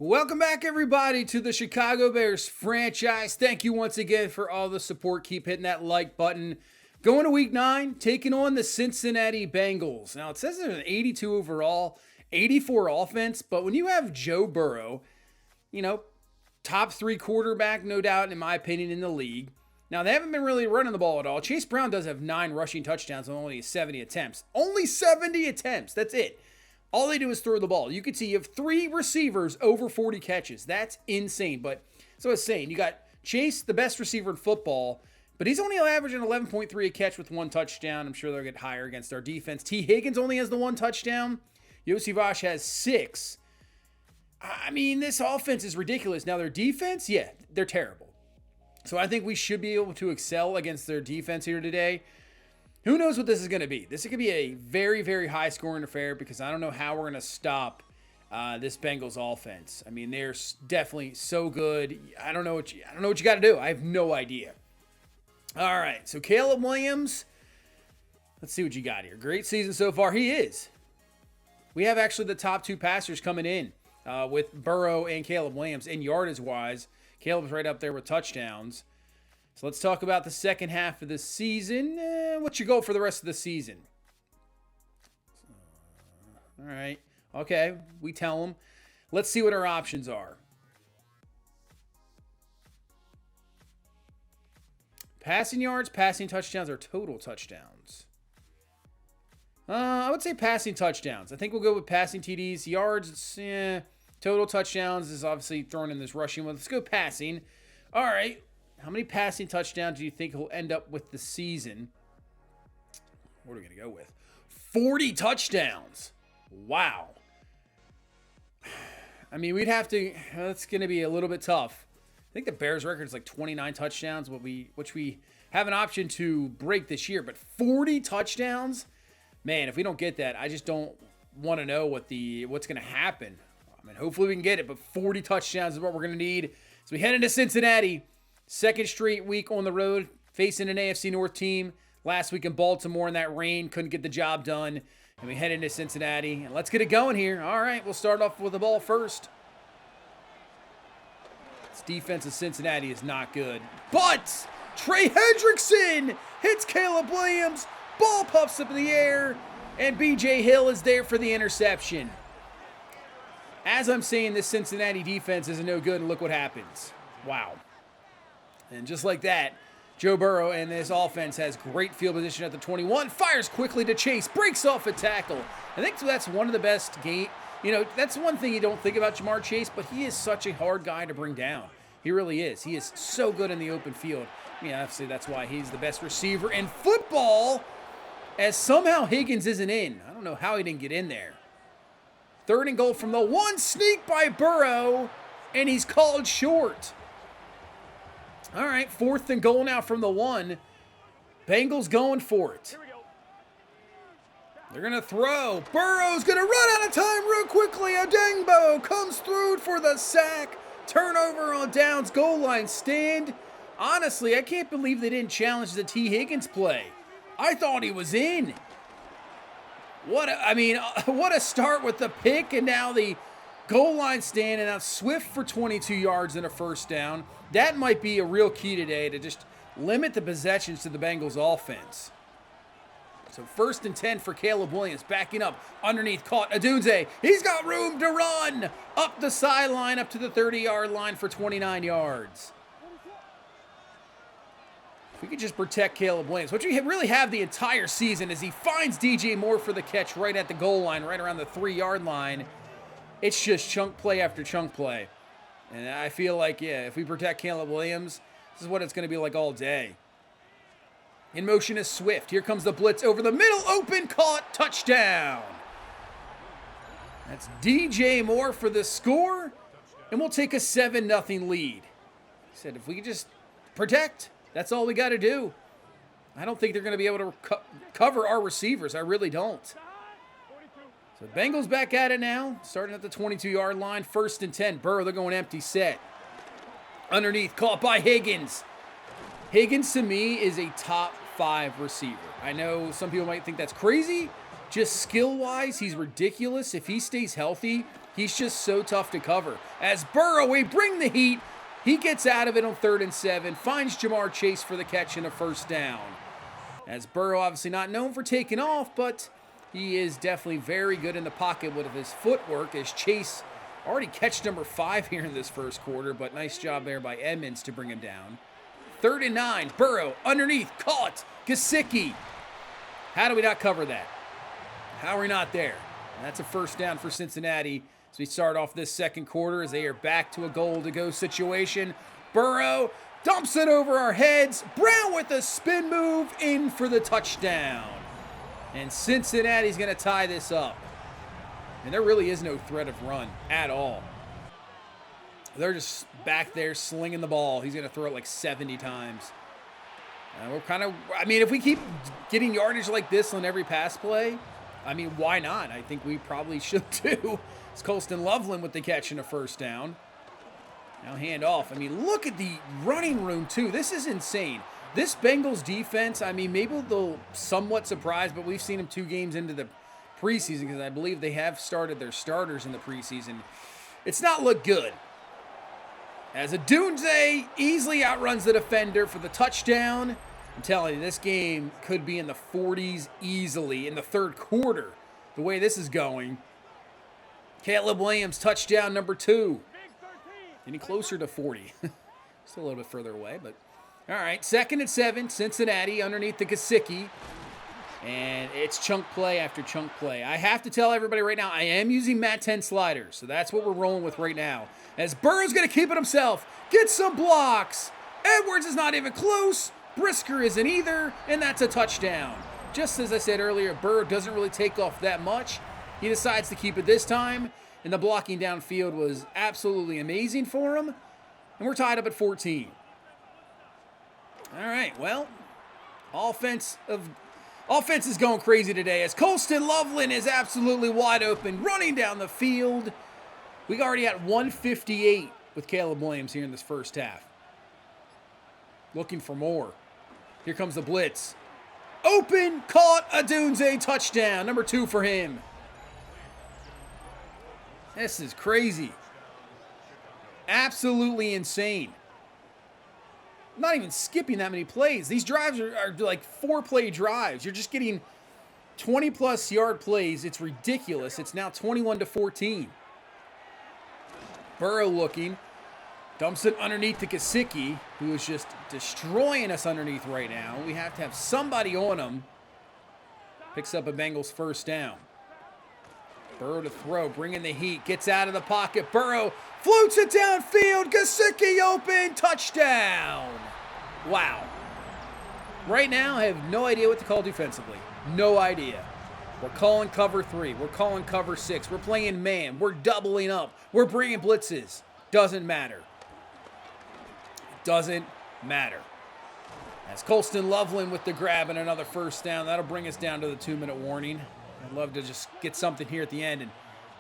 Welcome back, everybody, to the Chicago Bears franchise. Thank you once again for all the support. Keep hitting that like button. Going to week 9, taking on the Cincinnati Bengals. Now, it says there's an 82 overall, 84 offense, but when you have Joe Burrow, top 3 quarterback, no doubt, in my opinion, in the league. Now, they haven't been really running the ball at all. Chase Brown does have 9 rushing touchdowns on only 70 attempts. Only 70 attempts. That's it. All they do is throw the ball. You can see you have 3 receivers over 40 catches. That's insane. But so I was saying, you got Chase, the best receiver in football, but he's only averaging 11.3 a catch with 1 touchdown. I'm sure they'll get higher against our defense. T. Higgins only has the 1 touchdown. Yossi Vash has 6. I mean, this offense is ridiculous. Now, their defense, yeah, they're terrible. So I think we should be able to excel against their defense here today. Who knows what this is going to be? This is going to be a very, very high-scoring affair because I don't know how we're going to stop this Bengals offense. I mean, they're definitely so good. I don't know what you got to do. I have no idea. All right, so Caleb Williams. Let's see what you got here. Great season so far. He is. We have actually the top 2 passers coming in with Burrow and Caleb Williams. And yardage-wise, Caleb's right up there with touchdowns. So let's talk about the second half of the season. What's your goal for the rest of the season? All right. Okay, we tell them. Let's see what our options are. Passing yards, passing touchdowns, or total touchdowns? I would say passing touchdowns. I think we'll go with passing TDs. Yards, total touchdowns is obviously thrown in this rushing one. Let's go passing. All right. How many passing touchdowns do you think he'll end up with the season? What are we going to go with? 40 touchdowns. Wow. I mean, we'd have to, that's going to be a little bit tough. I think the Bears record is like 29 touchdowns, which we have an option to break this year. But 40 touchdowns? Man, if we don't get that, I just don't want to know what's going to happen. I mean, hopefully we can get it, but 40 touchdowns is what we're going to need. So we head into Cincinnati. Second straight week on the road, facing an AFC North team. Last week in Baltimore in that rain, couldn't get the job done. And we head into Cincinnati. And let's get it going here. All right, we'll start off with the ball first. This defense of Cincinnati is not good. But Trey Hendrickson hits Caleb Williams. Ball puffs up in the air. And B.J. Hill is there for the interception. As I'm saying, this Cincinnati defense is no good, and look what happens. Wow. And just like that, Joe Burrow and this offense has great field position at the 21, fires quickly to Chase, breaks off a tackle. I think that's one of the best game. That's one thing you don't think about Jamar Chase, but he is such a hard guy to bring down. He really is. He is so good in the open field. I mean, obviously that's why he's the best receiver in football, as somehow Higgins isn't in. I don't know how he didn't get in there. 3rd and goal from the 1, sneak by Burrow, and he's called short. All right, 4th and goal now from the 1. Bengals going for it. They're going to throw. Burrow's going to run out of time real quickly. Odengbo comes through for the sack. Turnover on downs, goal line stand. Honestly, I can't believe they didn't challenge the T. Higgins play. I thought he was in. What a start with the pick and now the goal line stand, and now Swift for 22 yards and a first down. That might be a real key today to just limit the possessions to the Bengals offense. So 1st and 10 for Caleb Williams, backing up underneath, caught Adunze. He's got room to run up the sideline, up to the 30-yard line for 29 yards. If we could just protect Caleb Williams, which we really have the entire season, as he finds DJ Moore for the catch right at the goal line, right around the 3-yard line. It's just chunk play after chunk play. And I feel like, if we protect Caleb Williams, this is what it's going to be like all day. In motion is Swift. Here comes the blitz over the middle. Open, caught, touchdown. That's DJ Moore for the score. And we'll take a 7-0 lead. He said if we could just protect, that's all we got to do. I don't think they're going to be able to cover our receivers. I really don't. So Bengals back at it now, starting at the 22-yard line, 1st and 10. Burrow, they're going empty set. Underneath, caught by Higgins. Higgins, to me, is a top 5 receiver. I know some people might think that's crazy. Just skill-wise, he's ridiculous. If he stays healthy, He's just so tough to cover. As Burrow, we bring the heat. He gets out of it on 3rd and 7, finds Jamar Chase for the catch and a first down. As Burrow, obviously not known for taking off, but he is definitely very good in the pocket with his footwork, as Chase already catch number 5 here in this first quarter, but nice job there by Edmonds to bring him down. 3rd and 9, Burrow underneath, caught, Gesicki. How do we not cover that? How are we not there? And that's a first down for Cincinnati as we start off this second quarter as they are back to a goal-to-go situation. Burrow dumps it over our heads. Brown with a spin move in for the touchdown. And Cincinnati's going to tie this up. And there really is no threat of run at all. They're just back there slinging the ball. He's going to throw it like 70 times. We're kind of, I mean, if we keep getting yardage like this on every pass play, I mean, why not? I think we probably should too. It's Colston Loveland with the catch and a first down. Now hand off. I mean, look at the running room too. This is insane. This Bengals defense, I mean, maybe they'll somewhat surprise, but we've seen them 2 games into the preseason because I believe they have started their starters in the preseason. It's not looked good. As Adunze easily outruns the defender for the touchdown. I'm telling you, this game could be in the 40s easily in the third quarter, the way this is going. Caleb Williams, touchdown number 2. Getting closer to 40. Still a little bit further away, but all right. 2nd and 7, Cincinnati underneath the Gesicki. And it's chunk play after chunk play. I have to tell everybody right now, I am using Mat 10 sliders, so that's what we're rolling with right now. As Burrow's going to keep it himself, get some blocks. Edwards is not even close. Brisker isn't either, and that's a touchdown. Just as I said earlier, Burrow doesn't really take off that much. He decides to keep it this time, and the blocking downfield was absolutely amazing for him. And we're tied up at 14. All right, well, offense is going crazy today as Colston Loveland is absolutely wide open, running down the field. We already at 158 with Caleb Williams here in this first half. Looking for more. Here comes the blitz. Open, caught, Adunze, touchdown. Number 2 for him. This is crazy. Absolutely insane. Not even skipping that many plays. These drives are like 4-play drives. You're just getting 20-plus yard plays. It's ridiculous. It's now 21-14. Burrow looking. Dumps it underneath to Gesicki, who is just destroying us underneath right now. We have to have somebody on him. Picks up a Bengals first down. Burrow to throw, bringing the heat. Gets out of the pocket. Burrow floats it downfield. Gesicki open. Touchdown. Wow. Right now, I have no idea what to call defensively. No idea. We're calling cover 3. We're calling cover 6. We're playing man. We're doubling up. We're bringing blitzes. Doesn't matter. Doesn't matter. As Colston Loveland with the grab and another first down. That'll bring us down to the 2-minute warning. I'd love to just get something here at the end and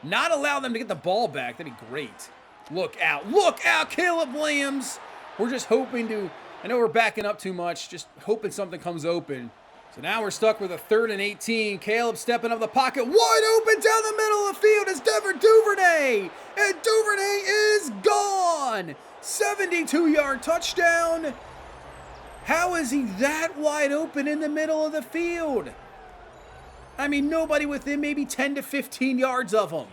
not allow them to get the ball back. That'd be great. Look out. Look out, Caleb Williams. We're just hoping to, I know we're backing up too much, just hoping something comes open. So now we're stuck with a 3rd and 18. Caleb stepping up the pocket, wide open down the middle of the field is Devin Duvernay. And Duvernay is gone. 72-yard touchdown. How is he that wide open in the middle of the field? I mean, nobody within maybe 10 to 15 yards of him.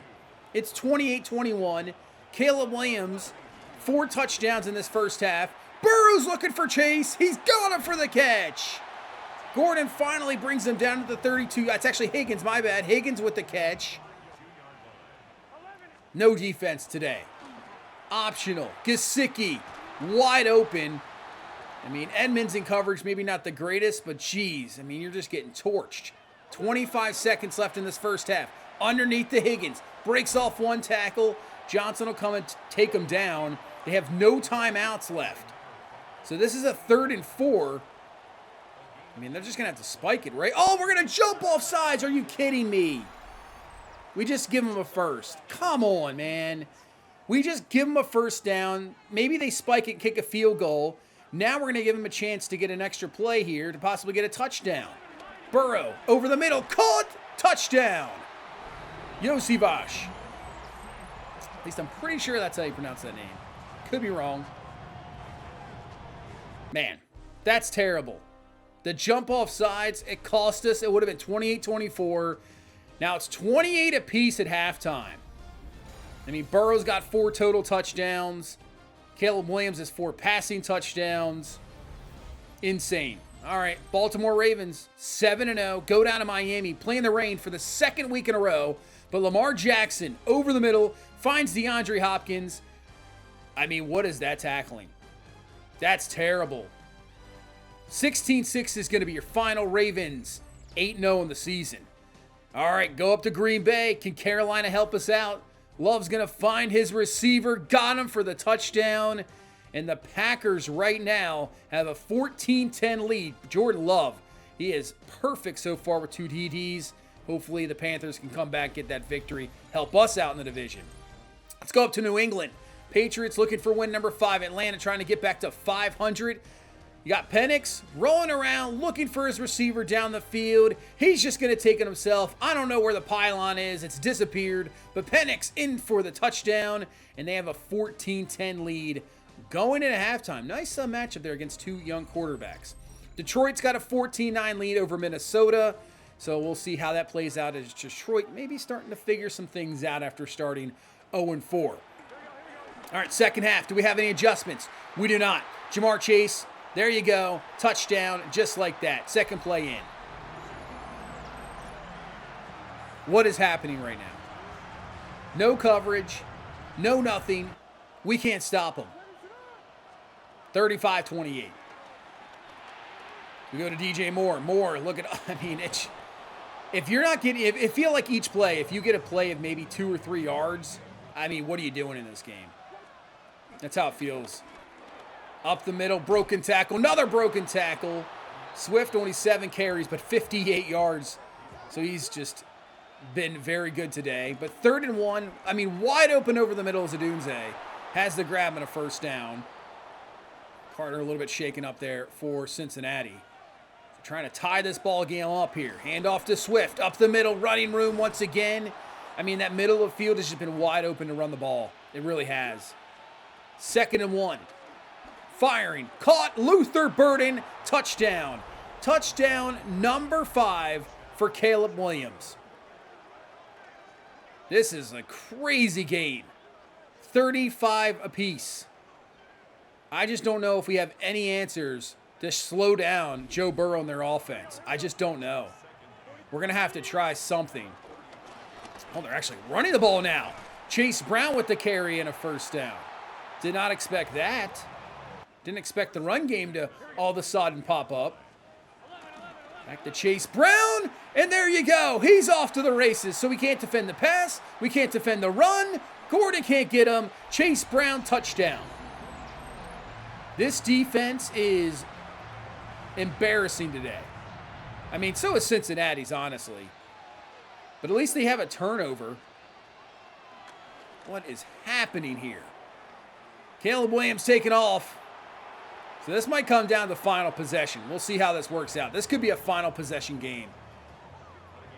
It's 28-21. Caleb Williams, 4 touchdowns in this first half. Burrow's looking for Chase. He's got him for the catch. Gordon finally brings him down to the 32. That's actually Higgins, my bad. Higgins with the catch. No defense today. Optional. Gesicki, wide open. I mean, Edmonds in coverage, maybe not the greatest, but geez, I mean, you're just getting torched. 25 seconds left in this first half. Underneath the Higgins. Breaks off 1 tackle. Johnson will come and take him down. They have no timeouts left. So this is a 3rd and 4. I mean, they're just going to have to spike it, right? Oh, we're going to jump off sides. Are you kidding me? We just give them a first. Come on, man. We just give them a first down. Maybe they spike it, kick a field goal. Now we're going to give them a chance to get an extra play here to possibly get a touchdown. Burrow over the middle. Caught. Touchdown. Yossi Vash. At least I'm pretty sure that's how you pronounce that name. Could be wrong. Man, that's terrible. The jump off sides, it cost us. It would have been 28-24. Now it's 28 apiece at halftime. I mean, Burrow's got 4 total touchdowns. Caleb Williams has 4 passing touchdowns. Insane. All right, Baltimore Ravens, 7-0. Go down to Miami, playing the rain for the second week in a row. But Lamar Jackson, over the middle, finds DeAndre Hopkins. I mean, what is that tackling? That's terrible. 16-6 is going to be your final. Ravens, 8-0 in the season. All right, go up to Green Bay. Can Carolina help us out? Love's going to find his receiver. Got him for the touchdown. And the Packers right now have a 14-10 lead. Jordan Love, he is perfect so far with 2 TDs. Hopefully the Panthers can come back, get that victory, help us out in the division. Let's go up to New England. Patriots looking for win number 5. Atlanta trying to get back to 500. You got Penix rolling around, looking for his receiver down the field. He's just going to take it himself. I don't know where the pylon is. It's disappeared. But Penix in for the touchdown, and they have a 14-10 lead going into halftime. Nice matchup there against 2 young quarterbacks. Detroit's got a 14-9 lead over Minnesota. So we'll see how that plays out as Detroit maybe starting to figure some things out after starting 0-4. All right, second half. Do we have any adjustments? We do not. Jamar Chase, there you go. Touchdown, just like that. Second play in. What is happening right now? No coverage. No nothing. We can't stop them. 35-28. We go to DJ Moore. Moore, look at, I mean, it's, if you're not getting, it feel like each play, if you get a play of maybe 2 or 3 yards, I mean, what are you doing in this game? That's how it feels. Up the middle, broken tackle, another broken tackle. Swift only 7 carries, but 58 yards. So he's just been very good today. But 3rd and 1, I mean, wide open over the middle is Odunze. Has the grab and a first down. Carter a little bit shaken up there for Cincinnati. Trying to tie this ball game up here. Hand off to Swift. Up the middle, running room once again. I mean, that middle of the field has just been wide open to run the ball. It really has. 2nd and 1. Firing. Caught. Luther Burden. Touchdown. Touchdown number 5 for Caleb Williams. This is a crazy game. 35 apiece. I just don't know if we have any answers to slow down Joe Burrow and their offense. I just don't know. We're going to have to try something. Oh, they're actually running the ball now. Chase Brown with the carry and a first down. Did not expect that. Didn't expect the run game to all of a sudden pop up. Back to Chase Brown, and there you go. He's off to the races, so we can't defend the pass. We can't defend the run. Gordon can't get him. Chase Brown, touchdown. This defense is embarrassing today. I mean, so is Cincinnati's, honestly. But at least they have a turnover. What is happening here? Caleb Williams taking off. So this might come down to the final possession. We'll see how this works out. This could be a final possession game.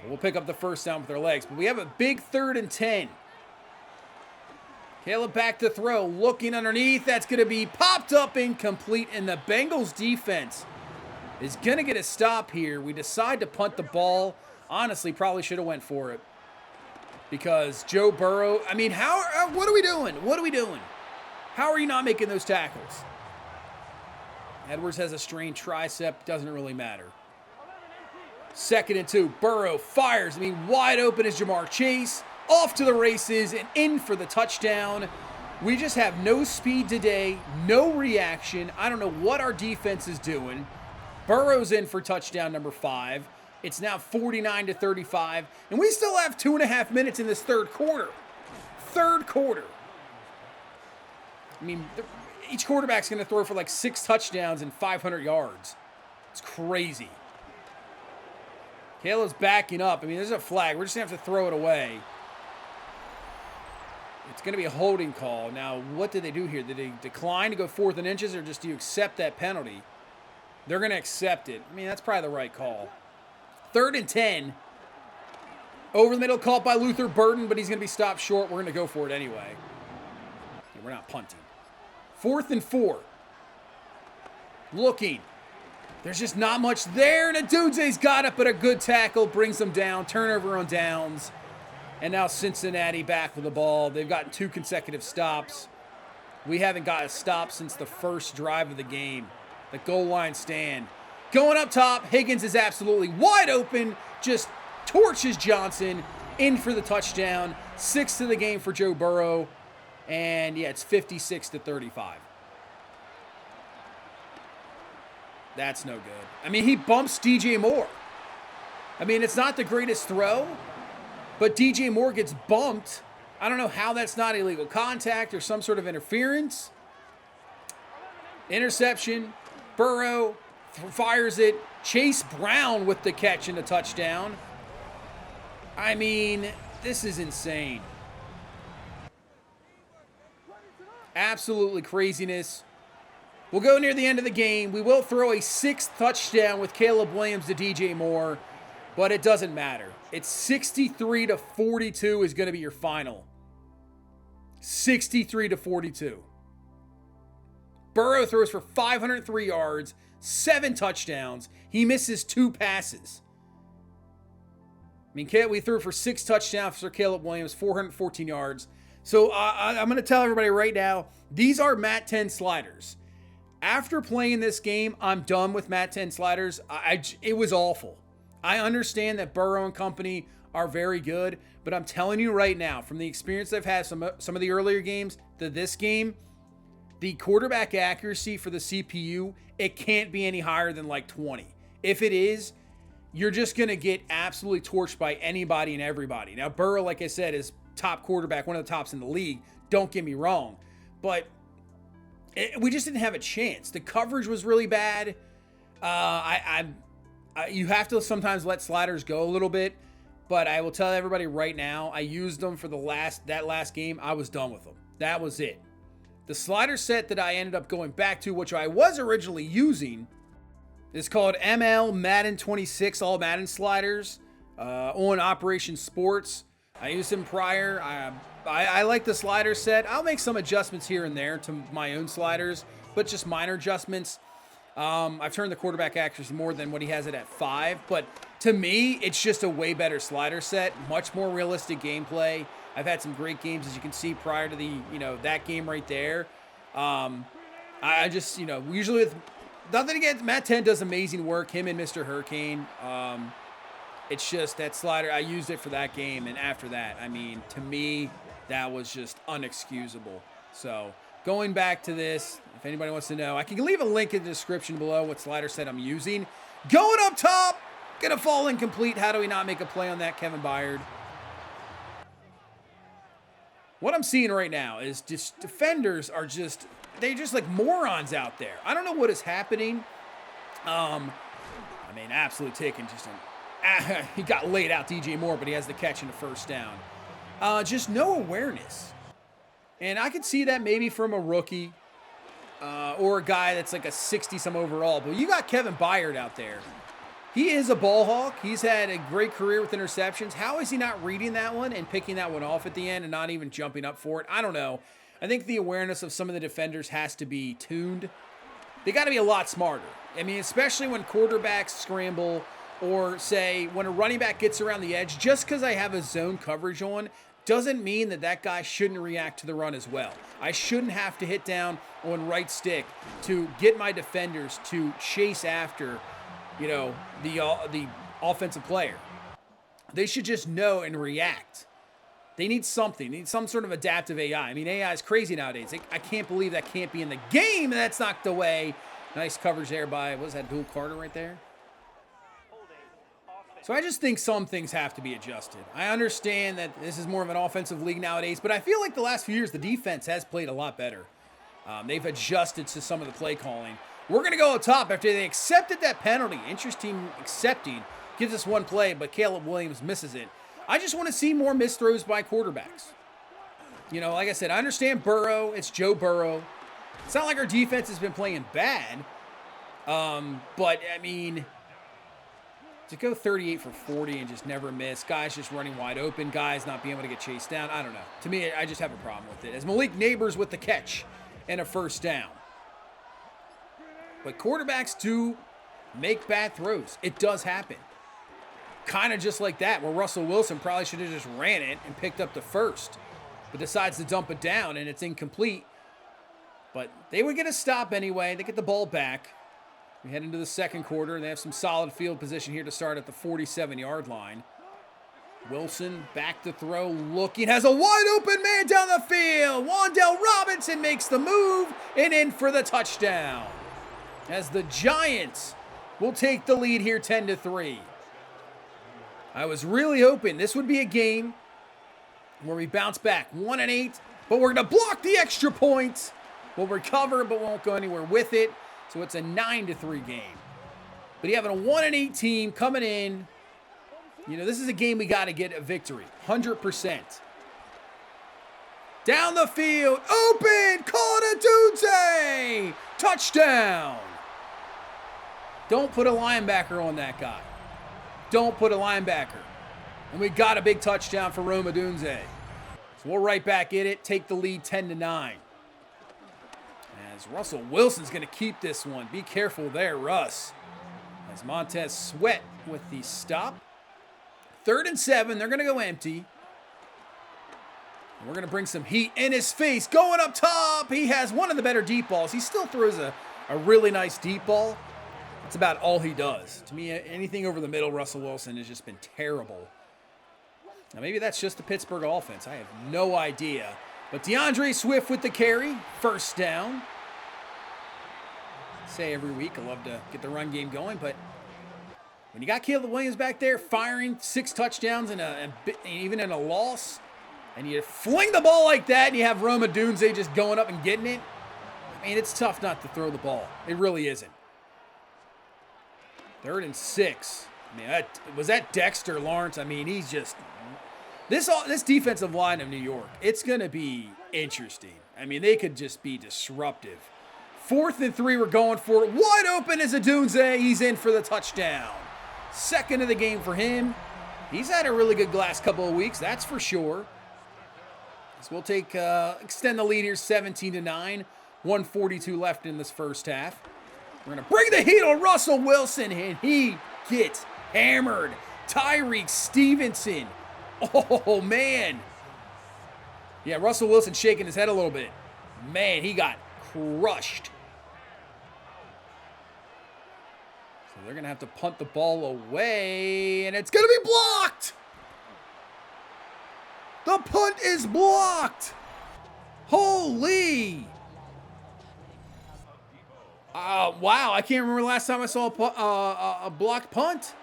We'll pick up the first down with our legs. But we have a big 3rd and 10. Caleb back to throw. Looking underneath. That's going to be popped up incomplete. And the Bengals defense is going to get a stop here. We decide to punt the ball. Honestly, probably should have went for it. Because Joe Burrow, I mean, what are we doing? What are we doing? How are you not making those tackles? Edwards has a strained tricep. Doesn't really matter. 2nd and 2. Burrow fires. I mean, wide open is Jamar Chase. Off to the races and in for the touchdown. We just have no speed today. No reaction. I don't know what our defense is doing. Burrow's in for touchdown number 5. It's now 49-35. And we still have 2.5 minutes in this 3rd quarter. 3rd quarter. I mean, each quarterback's going to throw for like 6 touchdowns and 500 yards. It's crazy. Caleb's backing up. I mean, there's a flag. We're just going to have to throw it away. It's going to be a holding call. Now, what did they do here? Did they decline to go 4th and inches, or just do you accept that penalty? They're going to accept it. I mean, that's probably the right call. 3rd and 10. Over the middle, caught by Luther Burden, but he's going to be stopped short. We're going to go for it anyway. We're not punting. 4th and 4. Looking. There's just not much there. And Adudze's got it, but a good tackle brings them down. Turnover on downs. And now Cincinnati back with the ball. They've gotten 2 consecutive stops. We haven't got a stop since the first drive of the game. The goal line stand. Going up top, Higgins is absolutely wide open. Just torches Johnson in for the touchdown. 6th of the game for Joe Burrow. And yeah, it's 56-35. That's no good. I mean, he bumps DJ Moore. I mean, it's not the greatest throw, but DJ Moore gets bumped. I don't know how that's not illegal contact or some sort of interference. Interception. Burrow fires it. Chase Brown with the catch and the touchdown. I mean, this is insane. Absolutely craziness. We'll go near the end of the game. We will throw a 6th touchdown with Caleb Williams to DJ Moore, but it doesn't matter. It's 63-42 is going to be your final. 63-42. Burrow throws for 503 yards, 7 touchdowns. He misses 2 passes. I mean, we threw for 6 touchdowns for Caleb Williams, 414 yards. So I'm going to tell everybody right now, these are Mat 10 sliders. After playing this game, I'm done with Mat 10 sliders. It was awful. I understand that Burrow and company are very good, but I'm telling you right now, from the experience I've had some of the earlier games to this game, the quarterback accuracy for the CPU, it can't be any higher than like 20. If it is, you're just going to get absolutely torched by anybody and everybody. Now, Burrow, like I said, is top quarterback, one of the tops in the league. Don't get me wrong. But we just didn't have a chance. The coverage was really bad. You have to sometimes let sliders go a little bit. But I will tell everybody right now, I used them for that last game. I was done with them. That was it. The slider set that I ended up going back to, which I was originally using, is called ML Madden 26 All Madden Sliders on Operation Sports. I used them prior. I like the slider set. I'll make some adjustments here and there to my own sliders, but just minor adjustments. I've turned the quarterback accuracy more than what he has it at 5, but to me, it's just a way better slider set, much more realistic gameplay. I've had some great games, as you can see, prior to that game right there. I just, usually with nothing against Mat 10 does amazing work, him and Mr. Hurricane. It's just that slider, I used it for that game, and after that, I mean, to me, that was just unexcusable. So, going back to this, if anybody wants to know, I can leave a link in the description below what slider set I'm using. Going up top, gonna fall incomplete. How do we not make a play on that, Kevin Byard? What I'm seeing right now is just defenders are they're just like morons out there. I don't know what is happening. I mean, absolute taking he got laid out, DJ Moore, but he has the catch in the first down. Just no awareness. And I could see that maybe from a rookie or a guy that's like a 60-some overall. But you got Kevin Byard out there. He is a ball hawk. He's had a great career with interceptions. How is he not reading that one and picking that one off at the end and not even jumping up for it? I don't know. I think the awareness of some of the defenders has to be tuned. They got to be a lot smarter. I mean, especially when quarterbacks scramble or, say, when a running back gets around the edge, just because I have a zone coverage on doesn't mean that guy shouldn't react to the run as well. I shouldn't have to hit down on right stick to get my defenders to chase after the offensive player. They should just know and react. They need something. They need some sort of adaptive AI. I mean, AI is crazy nowadays. I can't believe that can't be in the game. That's knocked away. Nice coverage there by, what was that, Dual Carter right there? So I just think some things have to be adjusted. I understand that this is more of an offensive league nowadays, but I feel like the last few years the defense has played a lot better. They've adjusted to some of the play calling. We're going to go up top after they accepted that penalty. Interesting accepting. Gives us one play, but Caleb Williams misses it. I just want to see more missed throws by quarterbacks. Like I said, I understand Burrow. It's Joe Burrow. It's not like our defense has been playing bad. But, I mean, To go 38 for 40 and just never miss. Guys just running wide open. Guys not being able to get chased down. I don't know. To me, I just have a problem with it. As Malik Neighbors with the catch and a first down. But quarterbacks do make bad throws. It does happen. Kind of just like that, where Russell Wilson probably should have just ran it and picked up the first, but decides to dump it down and it's incomplete. But they would get a stop anyway. They get the ball back. We head into the second quarter. They have some solid field position here to start at the 47-yard line. Wilson back to throw, looking, has a wide open man down the field. Wan'Dale Robinson makes the move and in for the touchdown. As the Giants will take the lead here 10-3. I was really hoping this would be a game where we bounce back 1-8, but we're going to block the extra point. We'll recover, but won't go anywhere with it. So it's a 9-3 game. But you having a 1-8 team coming in. You know, this is a game we got to get a victory. 100%. Down the field. Open. Call it a Dunze. Touchdown. Don't put a linebacker on that guy. Don't put a linebacker. And we got a big touchdown for Rome Odunze. So we'll right back in it. Take the lead 10-9. As Russell Wilson's going to keep this one. Be careful there, Russ. As Montez Sweat with the stop. 3rd and 7. They're going to go empty. And we're going to bring some heat in his face. Going up top. He has one of the better deep balls. He still throws a really nice deep ball. That's about all he does. To me, anything over the middle, Russell Wilson has just been terrible. Now, maybe that's just the Pittsburgh offense. I have no idea. But DeAndre Swift with the carry. First down. Say every week, I love to get the run game going, but when you got Caleb Williams back there firing 6 touchdowns and even in a loss, and you fling the ball like that, and you have Rome Odunze just going up and getting it, I mean, it's tough not to throw the ball. It really isn't. 3rd and 6. I mean, was that Dexter Lawrence? I mean, he's just this defensive line of New York. It's going to be interesting. I mean, they could just be disruptive. 4th and 3, we're going for it. Wide open is Odunze. He's in for the touchdown. 2nd of the game for him. He's had a really good last couple of weeks, that's for sure. So we'll extend the lead here 17-9. 1:42 left in this first half. We're going to bring the heat on Russell Wilson, and he gets hammered. Tyreek Stevenson. Oh, man. Yeah, Russell Wilson shaking his head a little bit. Man, he got crushed. So they're going to have to punt the ball away, and it's going to be blocked. The punt is blocked. Holy. Wow, I can't remember the last time I saw a blocked punt.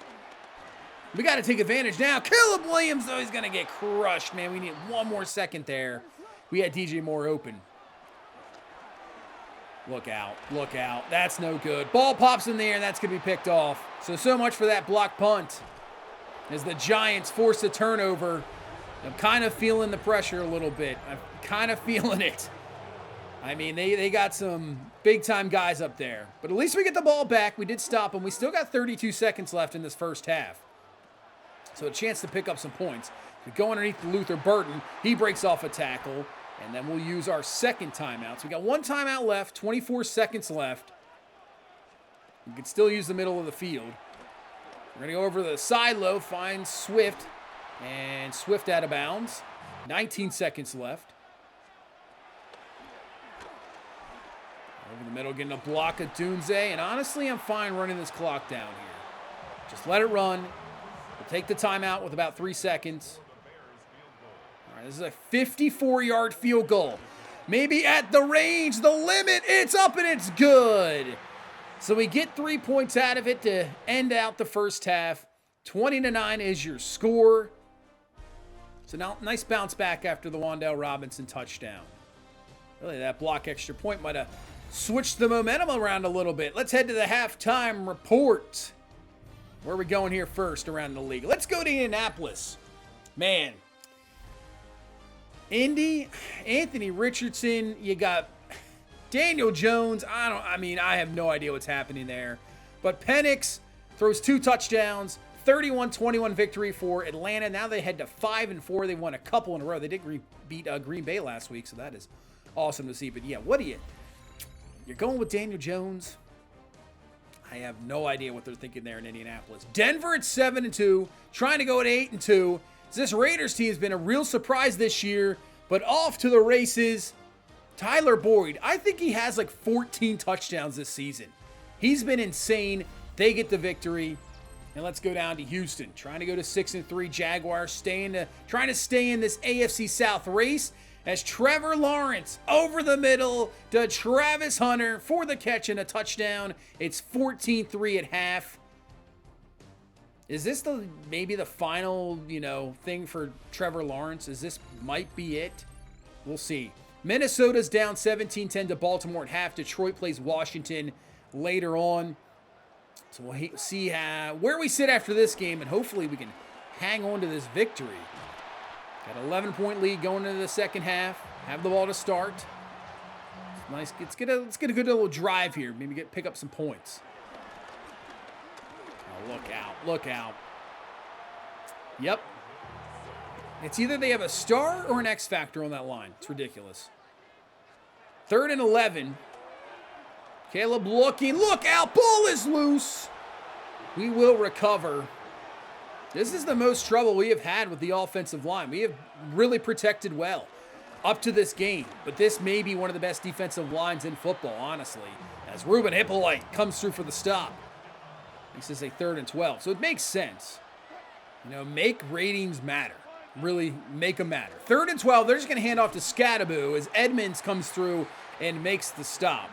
We got to take advantage now. Caleb Williams, though, he's going to get crushed, man. We need one more second there. We had DJ Moore open. Look out. Look out. That's no good. Ball pops in the air, and that's going to be picked off. So much for that block punt. As the Giants force a turnover, I'm kind of feeling the pressure a little bit. I'm kind of feeling it. I mean, they got some big-time guys up there. But at least we get the ball back. We did stop them. We still got 32 seconds left in this first half. So a chance to pick up some points. We go underneath Luther Burton. He breaks off a tackle. And then we'll use our second timeout. So we got one timeout left, 24 seconds left. We can still use the middle of the field. We're going to go over the side low, find Swift. And Swift out of bounds. 19 seconds left. Over the middle, getting a block of Dunze. And honestly, I'm fine running this clock down here. Just let it run. We'll take the timeout with about 3 seconds. All right, this is a 54-yard field goal. Maybe at the range, the limit. It's up and it's good. So we get 3 points out of it to end out the first half. 20-9 is your score. So now, nice bounce back after the Wan'Dale Robinson touchdown. Really, that block extra point might have switched the momentum around a little bit. Let's head to the halftime report. Where are we going here first around the league? Let's go to Indianapolis. Man. Indy, Anthony Richardson, you got Daniel Jones. I have no idea what's happening there. But Penix throws 2 touchdowns, 31-21 victory for Atlanta. Now they head to 5-4. They won a couple in a row. They did beat Green Bay last week, so that is awesome to see. But yeah, you're going with Daniel Jones? I have no idea what they're thinking there in Indianapolis. Denver at 7-2, trying to go at 8-2. This Raiders team has been a real surprise this year, but off to the races. Tyler Boyd, I think he has like 14 touchdowns this season. He's been insane. They get the victory. And let's go down to Houston, trying to go to 6-3. Jaguars trying to stay in this AFC South race as Trevor Lawrence over the middle to Travis Hunter for the catch and a touchdown. It's 14-3 at half. Is this maybe the final, thing for Trevor Lawrence? Might be it? We'll see. Minnesota's down 17-10 to Baltimore at half. Detroit plays Washington later on. So we'll see where we sit after this game, and hopefully we can hang on to this victory. Got an 11-point lead going into the second half. Have the ball to start. It's nice. Let's get a good little drive here. Maybe pick up some points. Oh, look out. Look out. Yep. It's either they have a star or an X factor on that line. It's ridiculous. 3rd and 11. Caleb looking. Look out. Ball is loose. We will recover. This is the most trouble we have had with the offensive line. We have really protected well up to this game. But this may be one of the best defensive lines in football, honestly. As Ruben Hippolyte comes through for the stop. This is a 3rd and 12. So it makes sense. Make ratings matter. Really make them matter. 3rd and 12. They're just going to hand off to Scattaboo as Edmonds comes through and makes the stop.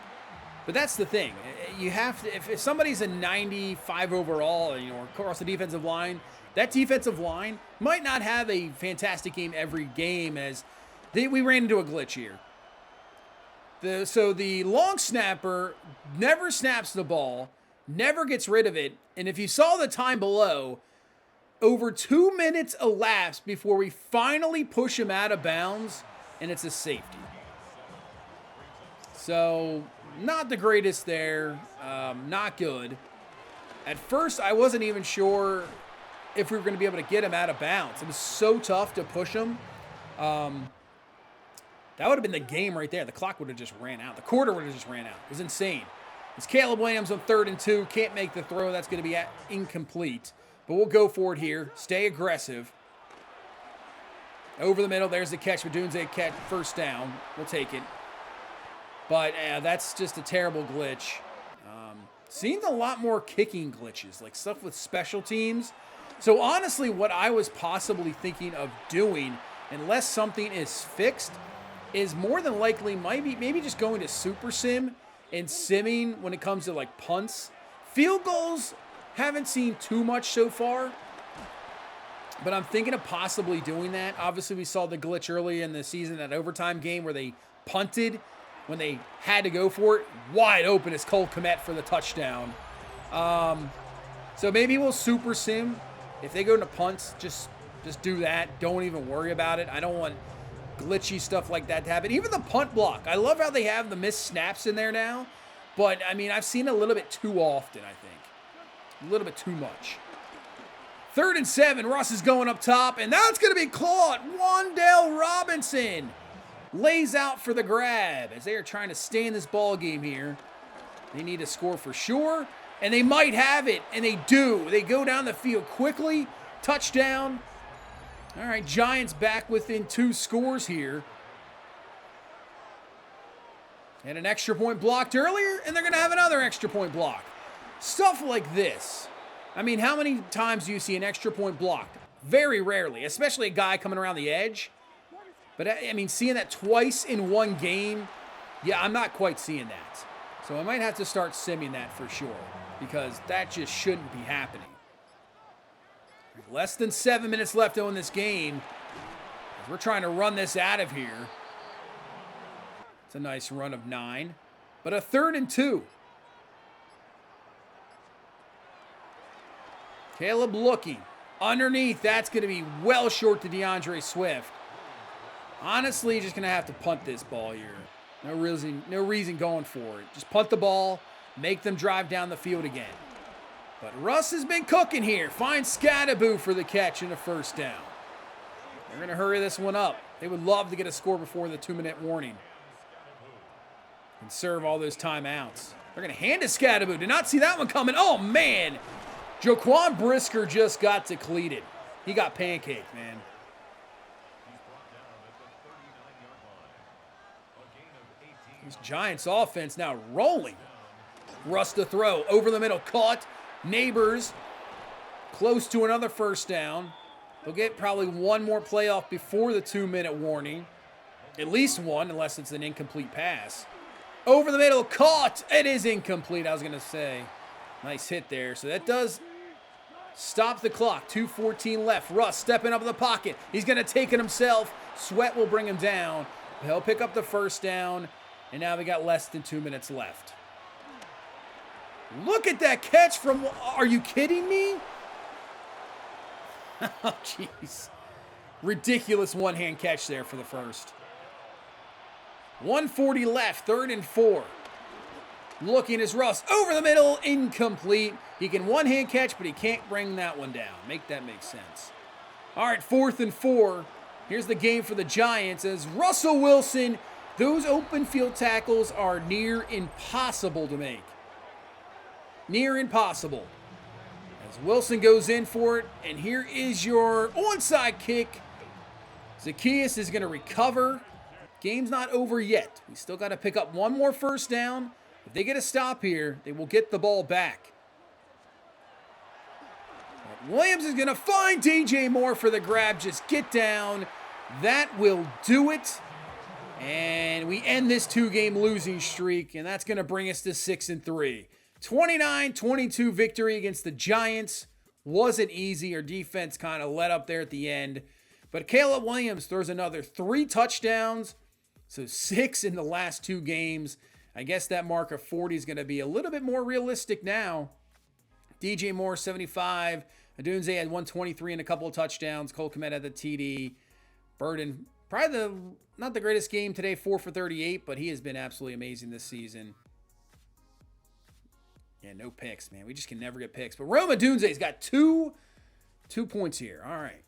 But that's the thing. You have to, if somebody's a 95 overall, across the defensive line, that defensive line might not have a fantastic game every game, as we ran into a glitch here. So the long snapper never snaps the ball, never gets rid of it, and if you saw the time below, over 2 minutes elapsed before we finally push him out of bounds, and it's a safety. So not the greatest there, not good. At first, I wasn't even sure if we were going to be able to get him out of bounds. It was so tough to push him. That would have been the game right there. The clock would have just ran out. The quarter would have just ran out. It was insane. It's Caleb Williams on 3rd and 2. Can't make the throw. That's going to be incomplete. But we'll go for it here. Stay aggressive. Over the middle. There's the catch. Badunze catch. First down. We'll take it. But that's just a terrible glitch. Seen a lot more kicking glitches, like stuff with special teams. So honestly, what I was possibly thinking of doing, unless something is fixed, is more than likely maybe just going to Super Sim and simming when it comes to like punts. Field goals, haven't seen too much so far, but I'm thinking of possibly doing that. Obviously, we saw the glitch early in the season, that overtime game where they punted when they had to go for it. Wide open is Cole Kmet for the touchdown. So maybe we'll Super Sim. If they go into punts, just do that. Don't even worry about it. I don't want glitchy stuff like that to happen. Even the punt block. I love how they have the missed snaps in there now. But, I've seen it a little bit too often, I think. A little bit too much. 3rd and 7. Russ is going up top. And that's going to be caught. Wan'Dale Robinson lays out for the grab as they are trying to stay in this ball game here. They need to score for sure. And they might have it, and they do. They go down the field quickly. Touchdown. All right, Giants back within 2 scores here. And an extra point blocked earlier, and they're going to have another extra point block. Stuff like this. How many times do you see an extra point blocked? Very rarely, especially a guy coming around the edge. But, seeing that twice in one game, yeah, I'm not quite seeing that. So I might have to start simming that for sure, because that just shouldn't be happening. Less than 7 minutes left on this game. We're trying to run this out of here. It's a nice run of 9. But a 3rd and 2. Caleb looking. Underneath, that's going to be well short to DeAndre Swift. Honestly, just going to have to punt this ball here. No reason going for it. Just punt the ball, make them drive down the field again. But Russ has been cooking here. Finds Scadaboo for the catch and a first down. They're going to hurry this one up. They would love to get a score before the 2-minute warning and serve all those timeouts. They're going to hand to Scadaboo. Did not see that one coming. Oh, man. Jaquan Brisker just got depleted. He got pancaked, man. This Giants offense now rolling. Russ to throw. Over the middle. Caught. Neighbors. Close to another first down. They'll get probably one more playoff before the 2-minute warning. At least one, unless it's an incomplete pass. Over the middle. Caught. It is incomplete, I was going to say. Nice hit there. So that does stop the clock. 2:14 left. Russ stepping up in the pocket. He's going to take it himself. Sweat will bring him down. He'll pick up the first down. And now we got less than 2 minutes left. Look at that catch from... Are you kidding me? Oh, jeez. Ridiculous one-hand catch there for the first. 1:40 left. 3rd and 4. Looking as Russ. Over the middle. Incomplete. He can one-hand catch, but he can't bring that one down. Make that make sense. All right, 4th and 4. Here's the game for the Giants as Russell Wilson... Those open field tackles are near impossible to make. Near impossible. As Wilson goes in for it, and here is your onside kick. Zacchaeus is going to recover. Game's not over yet. We still got to pick up one more first down. If they get a stop here, they will get the ball back. But Williams is going to find DJ Moore for the grab. Just get down. That will do it. And we end this 2-game losing streak, and that's going to bring us to 6-3. 29-22 victory against the Giants. Wasn't easy. Our defense kind of let up there at the end. But Caleb Williams throws another 3 touchdowns, so 6 in the last 2 games. I guess that mark of 40 is going to be a little bit more realistic now. DJ Moore, 75. Adunze had 123 and a couple of touchdowns. Cole Kmet had the TD. Burden, probably not the greatest game today, 4 for 38, but he has been absolutely amazing this season. Yeah, no picks, man. We just can never get picks. But Rome Odunze's got 2 points here. All right.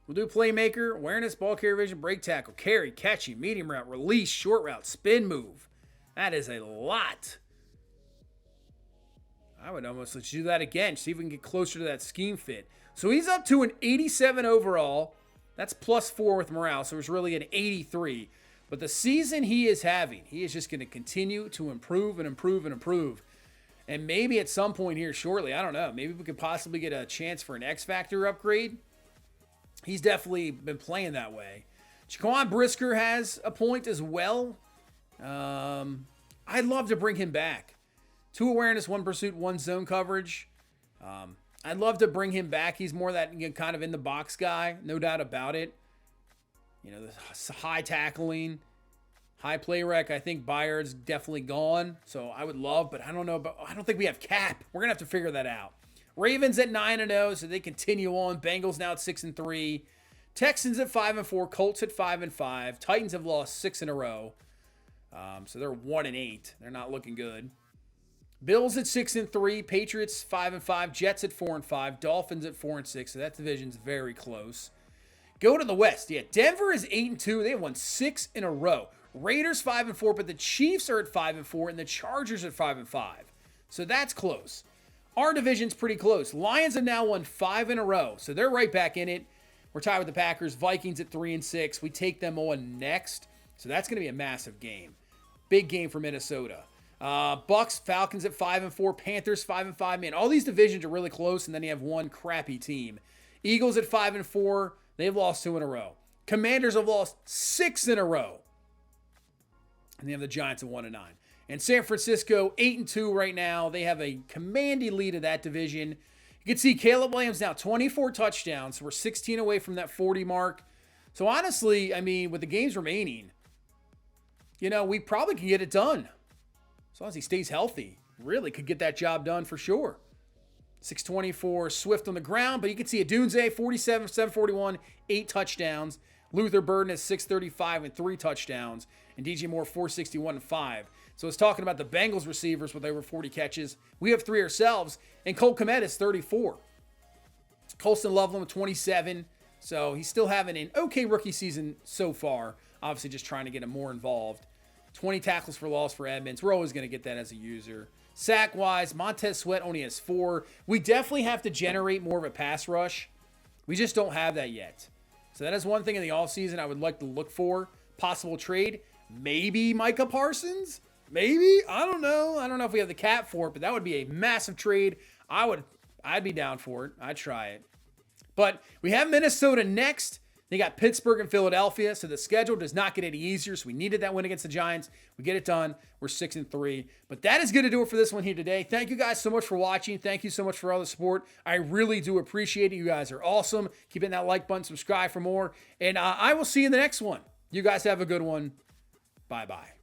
We'll do playmaker, awareness, ball carrier vision, break tackle, carry, catchy, medium route, release, short route, spin move. That is a lot. I would almost let's do that again. See if we can get closer to that scheme fit. So he's up to an 87 overall. That's +4 with morale, so it's really an 83. But the season he is having, he is just going to continue to improve and improve and improve. And maybe at some point here shortly, I don't know, maybe we could possibly get a chance for an X Factor upgrade. He's definitely been playing that way. Jaquan Brisker has a point as well. I'd love to bring him back. 2 awareness, 1 pursuit, 1 zone coverage. I'd love to bring him back. He's more that kind of in the box guy, no doubt about it. You know, the high tackling, high play rec. I think Byard's definitely gone, so I would love, but I don't know about. I don't think we have cap. We're gonna have to figure that out. Ravens at 9-0, so they continue on. Bengals now at 6-3. Texans at 5-4. Colts at 5-5. Titans have lost 6 in a row, so they're 1-8. They're not looking good. Bills at 6-3, Patriots 5-5, Jets at 4-5, Dolphins at 4-6. So that division's very close. Go to the West. Yeah, Denver is 8-2. They have won 6 in a row. Raiders 5-4, but the Chiefs are at 5-4 and the Chargers at 5-5. So that's close. Our division's pretty close. Lions have now won 5 in a row, so they're right back in it. We're tied with the Packers. Vikings at 3-6. We take them on next, so that's going to be a massive game. Big game for Minnesota. Bucks, Falcons at 5-4, Panthers 5-5. Man, all these divisions are really close, and then you have one crappy team. Eagles at 5-4. They've lost 2 in a row. Commanders have lost 6 in a row. And they have the Giants at 1-9. And San Francisco 8-2 right now. They have a commanding lead of that division. You can see Caleb Williams now 24 touchdowns. So we're 16 away from that 40 mark. So honestly, I mean, with the games remaining, you know, we probably can get it done. As long as he stays healthy, really could get that job done for sure. 624, Swift on the ground, but you can see Adunze, 47, 741, 8 touchdowns. Luther Burden is 635 and 3 touchdowns, and DJ Moore 461 and 5. So it's talking about the Bengals receivers with over 40 catches. We have 3 ourselves, and Cole Kmet is 34. Colston Loveland with 27. So he's still having an okay rookie season so far. Obviously just trying to get him more involved. 20 tackles for loss for Edmonds. We're always going to get that as a user. Sack-wise, Montez Sweat only has 4. We definitely have to generate more of a pass rush. We just don't have that yet. So that is one thing in the offseason I would like to look for. Possible trade. Maybe Micah Parsons? Maybe? I don't know. I don't know if we have the cap for it, but that would be a massive trade. I'd be down for it. I'd try it. But we have Minnesota next. They got Pittsburgh and Philadelphia, so the schedule does not get any easier. So we needed that win against the Giants. We get it done. We're 6-3. But that is going to do it for this one here today. Thank you guys so much for watching. Thank you so much for all the support. I really do appreciate it. You guys are awesome. Keep hitting that like button, subscribe for more. And I will see you in the next one. You guys have a good one. Bye-bye.